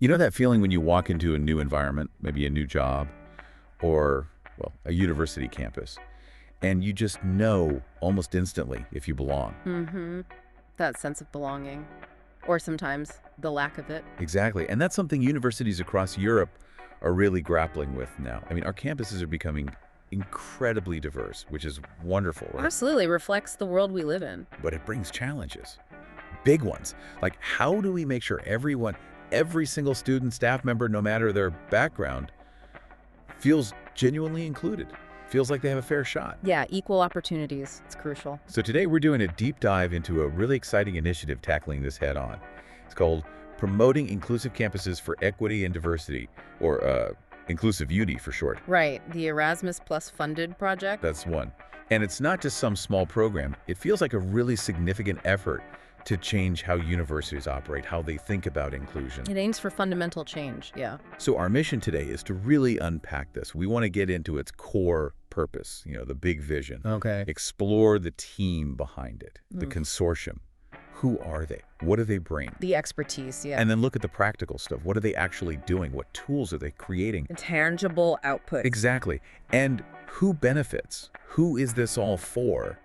You know that feeling when you walk into a new environment, maybe a new job, or, well, a university campus, and you just know almost instantly if you belong? Mm-hmm. That sense of belonging. Or sometimes the lack of it. Exactly. And that's something universities across Europe are really grappling with now. I mean, our campuses are becoming incredibly diverse, which is wonderful, right? Absolutely reflects the world we live in. But it brings challenges, big ones. Like, how do we make sure everyone, every single student, staff member, no matter their background, feels genuinely included, feels like they have a fair shot? Yeah, equal opportunities. It's crucial. So today we're doing a deep dive into a really exciting initiative tackling this head on. It's called Promoting Inclusive Campuses for Equity and Diversity, or Inclusive Uni for short. Right, the Erasmus Plus funded project. That's one. And it's not just some small program. It feels like a really significant effort to change how universities operate, how they think about inclusion. It aims for fundamental change, yeah. So our mission today is to really unpack this. We want to get into its core purpose, the big vision. Okay. Explore the team behind it, the consortium. Who are they? What do they bring? The expertise, yeah. And then look at the practical stuff. What are they actually doing? What tools are they creating? Tangible output. Exactly. And who benefits? Who is this all for?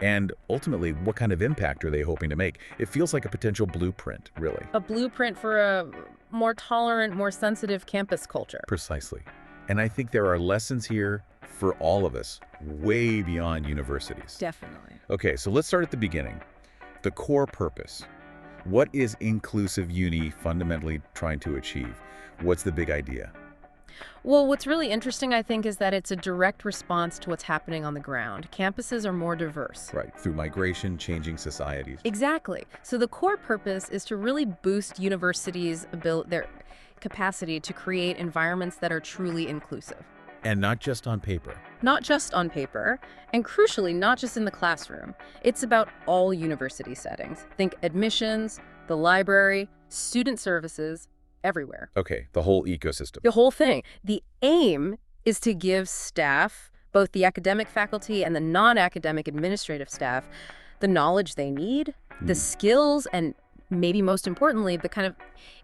And ultimately, what kind of impact are they hoping to make? It feels like a potential blueprint, really. A blueprint for a more tolerant, more sensitive campus culture. Precisely. And I think there are lessons here for all of us, way beyond universities. Definitely. Okay, so let's start at the beginning. The core purpose. What is Inclusive Uni fundamentally trying to achieve? What's the big idea? Well, what's really interesting, I think, is that it's a direct response to what's happening on the ground. Campuses are more diverse. Right, through migration, changing societies. Exactly. So the core purpose is to really boost universities' their capacity to create environments that are truly inclusive. And not just on paper. Not just on paper, and crucially, not just in the classroom. It's about all university settings. Think admissions, the library, student services, everywhere. Okay, the whole ecosystem. The whole thing. The aim is to give staff, both the academic faculty and the non-academic administrative staff, the knowledge they need, the skills, and maybe most importantly, the kind of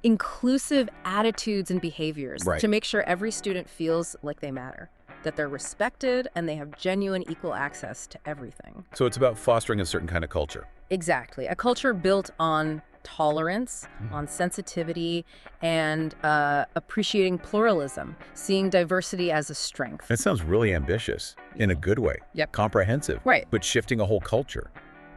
inclusive attitudes and behaviors to make sure every student feels like they matter, that they're respected, and they have genuine equal access to everything. So it's about fostering a certain kind of culture. Exactly. A culture built on tolerance, on sensitivity, and appreciating pluralism, seeing diversity as a strength. That sounds really ambitious, in a good way. Yep. Comprehensive. Right. But shifting a whole culture.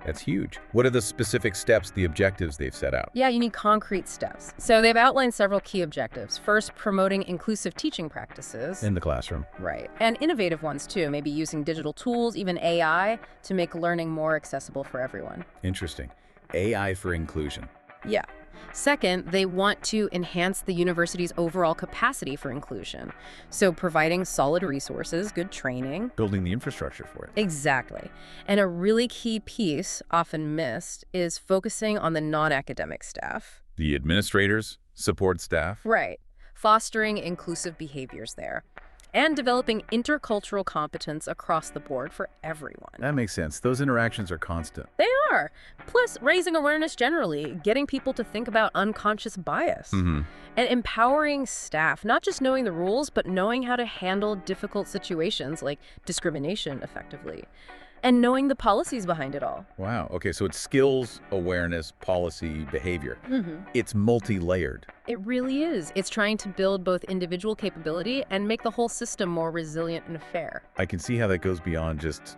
That's huge. What are the specific steps, the objectives they've set out? Yeah, you need concrete steps. So they've outlined several key objectives. First, promoting inclusive teaching practices. In the classroom. Right. And innovative ones, too. Maybe using digital tools, even AI, to make learning more accessible for everyone. Interesting. AI for inclusion. Yeah. Second, they want to enhance the university's overall capacity for inclusion. So providing solid resources, good training. Building the infrastructure for it. Exactly. And a really key piece, often missed, is focusing on the non-academic staff. The administrators, support staff. Right. Fostering inclusive behaviors there. And developing intercultural competence across the board for everyone. That makes sense. Those interactions are constant. They are. Plus, raising awareness generally, getting people to think about unconscious bias. And empowering staff, not just knowing the rules, but knowing how to handle difficult situations like discrimination effectively. And knowing the policies behind it all. Wow. Okay, so it's skills, awareness, policy, behavior. It's multi-layered. It really is. It's trying to build both individual capability and make the whole system more resilient and fair. I can see how that goes beyond just,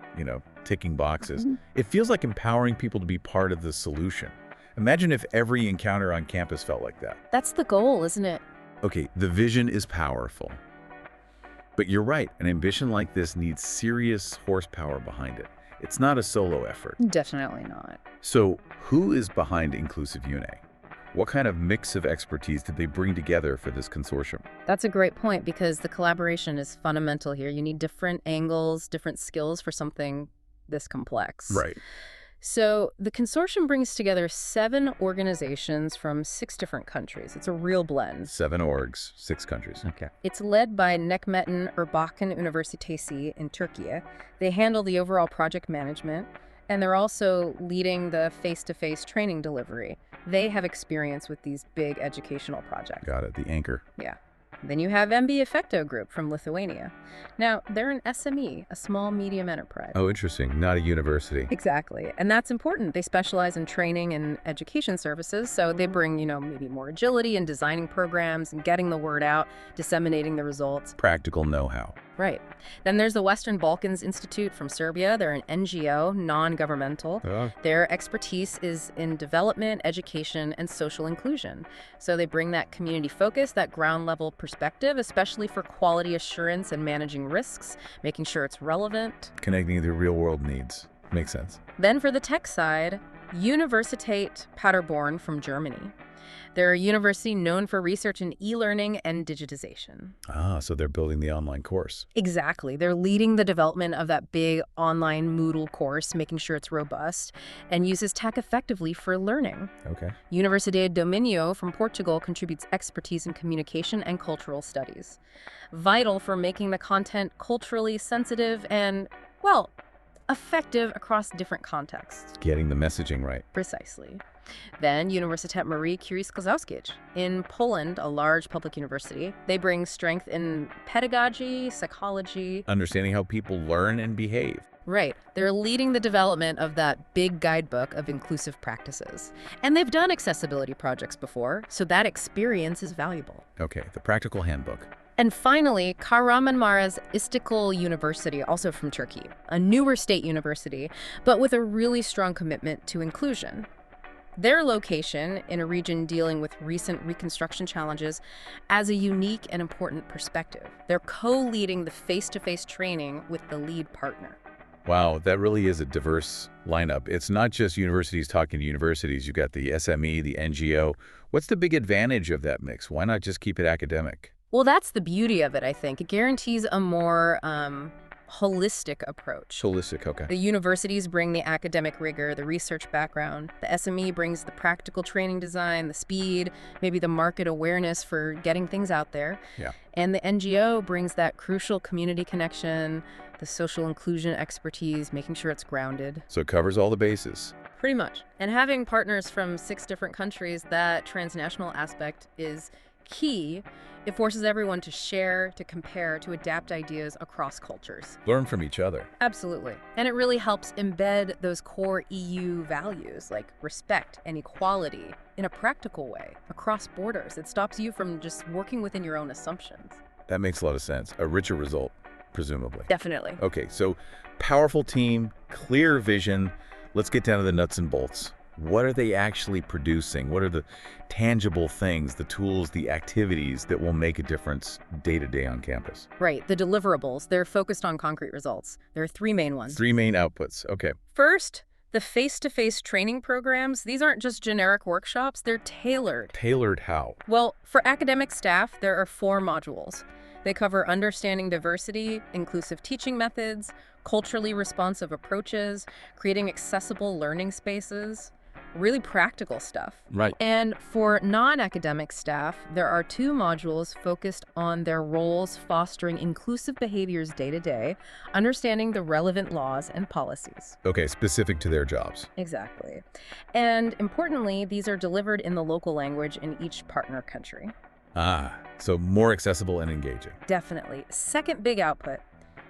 ticking boxes. It feels like empowering people to be part of the solution. Imagine if every encounter on campus felt like that. That's the goal, isn't it? Okay, the vision is powerful. But you're right, an ambition like this needs serious horsepower behind it. It's not a solo effort. Definitely not. So who is behind Inclusive Uni? What kind of mix of expertise did they bring together for this consortium? That's a great point because the collaboration is fundamental here. You need different angles, different skills for something this complex. Right. So the consortium brings together 7 organizations from 6 different countries. It's a real blend. 7 orgs, 6 countries. Okay. It's led by Necmettin Erbakan Üniversitesi in Turkey. They handle the overall project management, and they're also leading the face-to-face training delivery. They have experience with these big educational projects. Got it, the anchor. Yeah. Then you have MB Effecto Group from Lithuania. Now, they're an SME, a small medium enterprise. Oh, interesting. Not a university. Exactly. And that's important. They specialize in training and education services, so they bring, maybe more agility in designing programs and getting the word out, disseminating the results. Practical know-how. Right. Then there's the Western Balkans Institute from Serbia. They're an NGO, non-governmental. Oh. Their expertise is in development, education, and social inclusion. So they bring that community focus, that ground-level perspective, especially for quality assurance and managing risks, making sure it's relevant. Connecting to real-world needs. Makes sense. Then for the tech side, Universität Paderborn from Germany. They're a university known for research in e-learning and digitization. Ah, so they're building the online course. Exactly. They're leading the development of that big online Moodle course, making sure it's robust, and uses tech effectively for learning. Okay. Universidade do Minho from Portugal contributes expertise in communication and cultural studies. Vital for making the content culturally sensitive and, well, effective across different contexts. Getting the messaging right. Precisely. Then Uniwersytet Marii Curie-Skłodowskiej in Poland, a large public university. They bring strength in pedagogy, psychology. Understanding how people learn and behave. Right. They're leading the development of that big guidebook of inclusive practices. And they've done accessibility projects before, so that experience is valuable. Okay, the practical handbook. And finally, Kahramanmaraş İstiklal University, also from Turkey, a newer state university, but with a really strong commitment to inclusion. Their location in a region dealing with recent reconstruction challenges adds a unique and important perspective. They're co-leading the face-to-face training with the lead partner. Wow, that really is a diverse lineup. It's not just universities talking to universities. You've got the SME, the NGO. What's the big advantage of that mix? Why not just keep it academic? Well, that's the beauty of it, I think. It guarantees a more holistic approach. Holistic, okay. The universities bring the academic rigor, the research background. The SME brings the practical training design, the speed, maybe the market awareness for getting things out there. Yeah. And the NGO brings that crucial community connection, the social inclusion expertise, making sure it's grounded. So it covers all the bases. Pretty much. And having partners from 6 different countries, that transnational aspect is key. It forces everyone to share, to compare, to adapt ideas across cultures. Learn from each other. Absolutely. And it really helps embed those core EU values like respect and equality in a practical way across borders. It stops you from just working within your own assumptions. That makes a lot of sense. A richer result, presumably. Definitely. Okay, so powerful team, clear vision. Let's get down to the nuts and bolts. What are they actually producing? What are the tangible things, the tools, the activities that will make a difference day to day on campus? Right. The deliverables, they're focused on concrete results. There are 3 main ones. 3 main outputs. Okay. First, the face-to-face training programs. These aren't just generic workshops, they're tailored. Tailored how? Well, for academic staff, there are 4 modules. They cover understanding diversity, inclusive teaching methods, culturally responsive approaches, creating accessible learning spaces. Really practical stuff. Right. And for non-academic staff, there are 2 modules focused on their roles fostering inclusive behaviors day to day, understanding the relevant laws and policies. Okay, specific to their jobs. Exactly. And importantly, these are delivered in the local language in each partner country. Ah, so more accessible and engaging. Definitely. Second big output,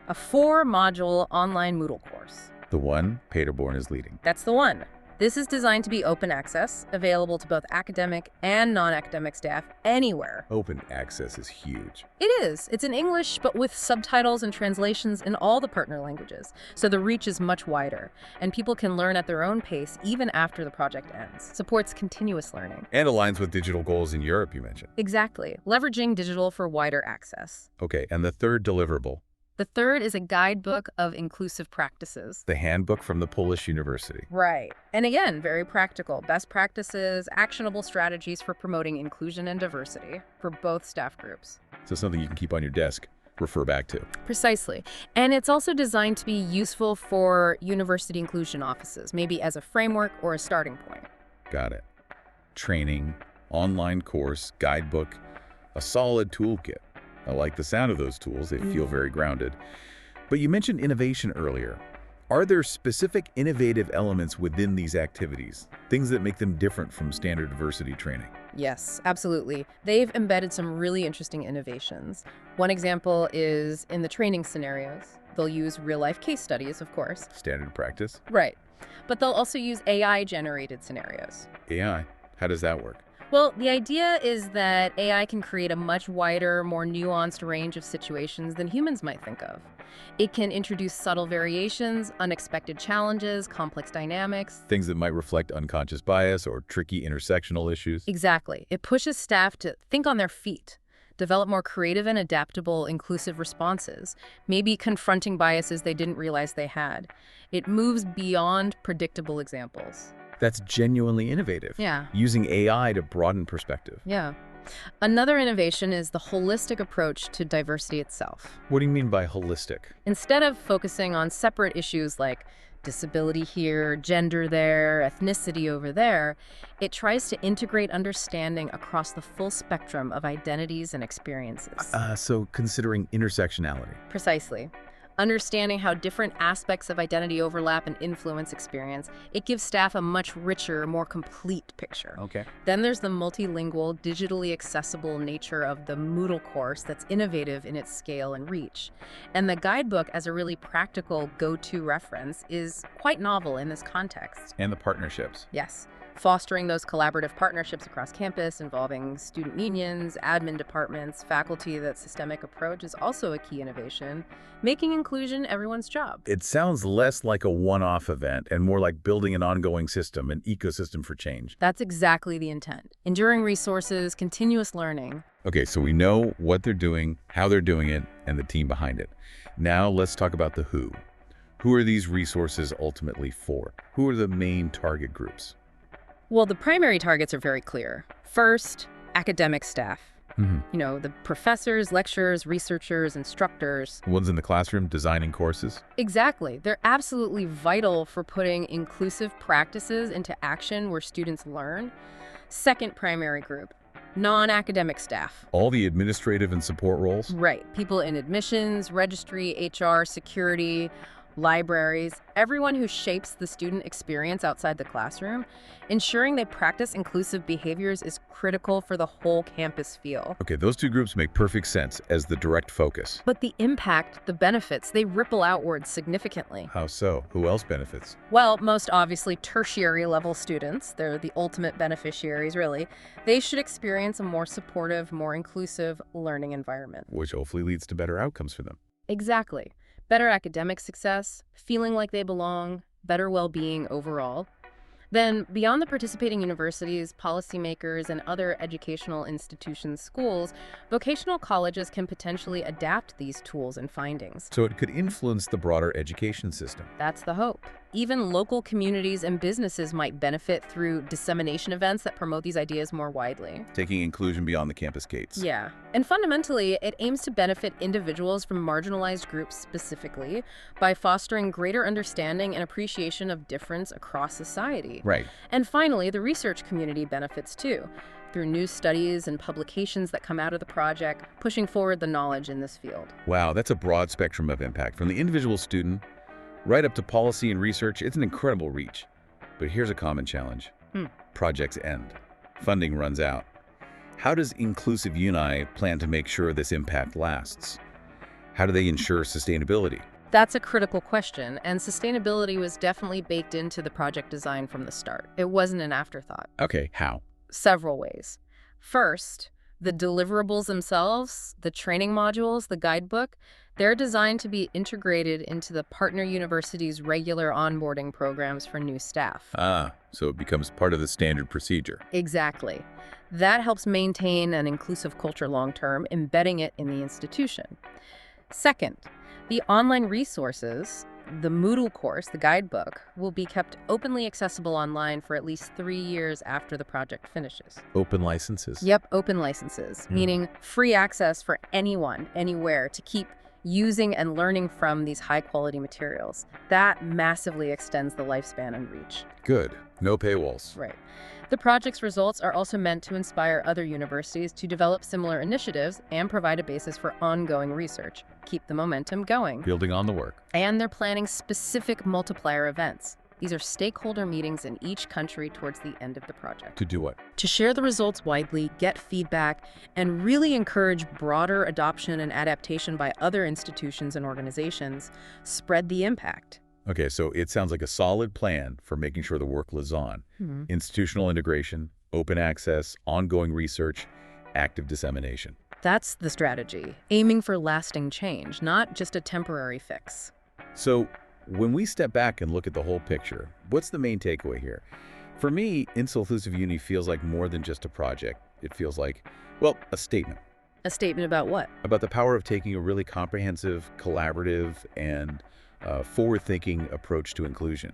a 4-module online Moodle course. The one Paderborn is leading. That's the one. This is designed to be open access, available to both academic and non-academic staff anywhere. Open access is huge. It is. It's in English, but with subtitles and translations in all the partner languages. So the reach is much wider, and people can learn at their own pace even after the project ends. Supports continuous learning. And aligns with digital goals in Europe, you mentioned. Exactly. Leveraging digital for wider access. Okay, and the third deliverable? The third is a guidebook of inclusive practices. The handbook from the Polish University. Right. And again, very practical. Best practices, actionable strategies for promoting inclusion and diversity for both staff groups. So something you can keep on your desk, refer back to. Precisely. And it's also designed to be useful for university inclusion offices, maybe as a framework or a starting point. Got it. Training, online course, guidebook, a solid toolkit. I like the sound of those tools. They feel very grounded. But you mentioned innovation earlier. Are there specific innovative elements within these activities, things that make them different from standard diversity training? Yes, absolutely. They've embedded some really interesting innovations. One example is in the training scenarios. They'll use real-life case studies, of course. Standard practice? Right. But they'll also use AI-generated scenarios. AI, how does that work? Well, the idea is that AI can create a much wider, more nuanced range of situations than humans might think of. It can introduce subtle variations, unexpected challenges, complex dynamics. Things that might reflect unconscious bias or tricky intersectional issues? Exactly. It pushes staff to think on their feet, develop more creative and adaptable, inclusive responses, maybe confronting biases they didn't realize they had. It moves beyond predictable examples. That's genuinely innovative. Yeah. Using AI to broaden perspective. Yeah. Another innovation is the holistic approach to diversity itself. What do you mean by holistic? Instead of focusing on separate issues like disability here, gender there, ethnicity over there, it tries to integrate understanding across the full spectrum of identities and experiences. So considering intersectionality. Precisely. Understanding how different aspects of identity overlap and influence experience, it gives staff a much richer, more complete picture. Okay. Then there's the multilingual, digitally accessible nature of the Moodle course that's innovative in its scale and reach. And the guidebook, as a really practical go-to reference, is quite novel in this context. And the partnerships. Yes. Fostering those collaborative partnerships across campus involving student unions, admin departments, faculty, that systemic approach is also a key innovation, making inclusion everyone's job. It sounds less like a one-off event and more like building an ongoing system, an ecosystem for change. That's exactly the intent. Enduring resources, continuous learning. Okay, so we know what they're doing, how they're doing it, and the team behind it. Now let's talk about the who. Who are these resources ultimately for? Who are the main target groups? Well, the primary targets are very clear. First, academic staff. You know, the professors, lecturers, researchers, instructors. Ones in the classroom designing courses? Exactly. They're absolutely vital for putting inclusive practices into action where students learn. Second primary group, non-academic staff. All the administrative and support roles? Right. People in admissions, registry, HR, security, libraries, everyone who shapes the student experience outside the classroom. Ensuring they practice inclusive behaviors is critical for the whole campus feel. Okay, those two groups make perfect sense as the direct focus. But the impact, the benefits, they ripple outwards significantly. How so? Who else benefits? Well, most obviously tertiary level students, they're the ultimate beneficiaries really. They should experience a more supportive, more inclusive learning environment. Which hopefully leads to better outcomes for them. Exactly. Better academic success, feeling like they belong, better well-being overall. Then, beyond the participating universities, policymakers, and other educational institutions, schools, vocational colleges can potentially adapt these tools and findings. So it could influence the broader education system. That's the hope. Even local communities and businesses might benefit through dissemination events that promote these ideas more widely. Taking inclusion beyond the campus gates. Yeah. And fundamentally, it aims to benefit individuals from marginalized groups specifically by fostering greater understanding and appreciation of difference across society. Right. And finally, the research community benefits too, through new studies and publications that come out of the project, pushing forward the knowledge in this field. Wow, that's a broad spectrum of impact. From the individual student right up to policy and research, it's an incredible reach. But here's a common challenge. Projects end. Funding runs out. How does Inclusive Uni plan to make sure this impact lasts? How do they ensure sustainability? That's a critical question, and sustainability was definitely baked into the project design from the start. It wasn't an afterthought. Okay, how? Several ways. First, the deliverables themselves, the training modules, the guidebook, they're designed to be integrated into the partner university's regular onboarding programs for new staff. So it becomes part of the standard procedure. Exactly. That helps maintain an inclusive culture long-term, embedding it in the institution. Second, the online resources, the Moodle course, the guidebook, will be kept openly accessible online for at least 3 years after the project finishes. Open licenses? Yep, open licenses, meaning free access for anyone, anywhere, to keep using and learning from these high-quality materials. That massively extends the lifespan and reach. Good. No paywalls. Right. The project's results are also meant to inspire other universities to develop similar initiatives and provide a basis for ongoing research. Keep the momentum going. Building on the work. And they're planning specific multiplier events. These are stakeholder meetings in each country towards the end of the project. To do what? To share the results widely, get feedback, and really encourage broader adoption and adaptation by other institutions and organizations. Spread the impact. Okay, so it sounds like a solid plan for making sure the work lives on. Institutional integration, open access, ongoing research, active dissemination. That's the strategy, aiming for lasting change, not just a temporary fix. So when we step back and look at the whole picture, what's the main takeaway here? For me, Inclusive Uni feels like more than just a project. It feels like, well, a statement. A statement about what? About the power of taking a really comprehensive, collaborative, and forward-thinking approach to inclusion.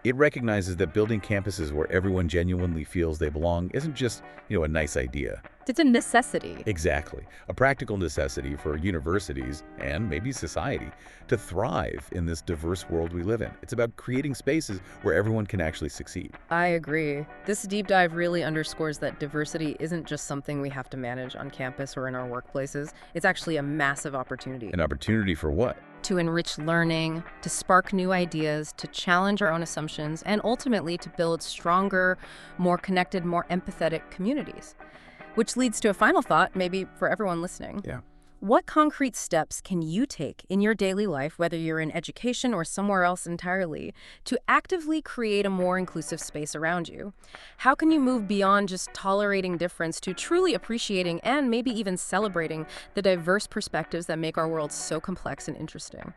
It recognizes that building campuses where everyone genuinely feels they belong isn't just, a nice idea. It's a necessity. Exactly. A practical necessity for universities and maybe society to thrive in this diverse world we live in. It's about creating spaces where everyone can actually succeed. I agree. This deep dive really underscores that diversity isn't just something we have to manage on campus or in our workplaces. It's actually a massive opportunity. An opportunity for what? To enrich learning, to spark new ideas, to challenge our own assumptions, and ultimately to build stronger, more connected, more empathetic communities. Which leads to a final thought, maybe for everyone listening. Yeah. What concrete steps can you take in your daily life, whether you're in education or somewhere else entirely, to actively create a more inclusive space around you? How can you move beyond just tolerating difference to truly appreciating and maybe even celebrating the diverse perspectives that make our world so complex and interesting?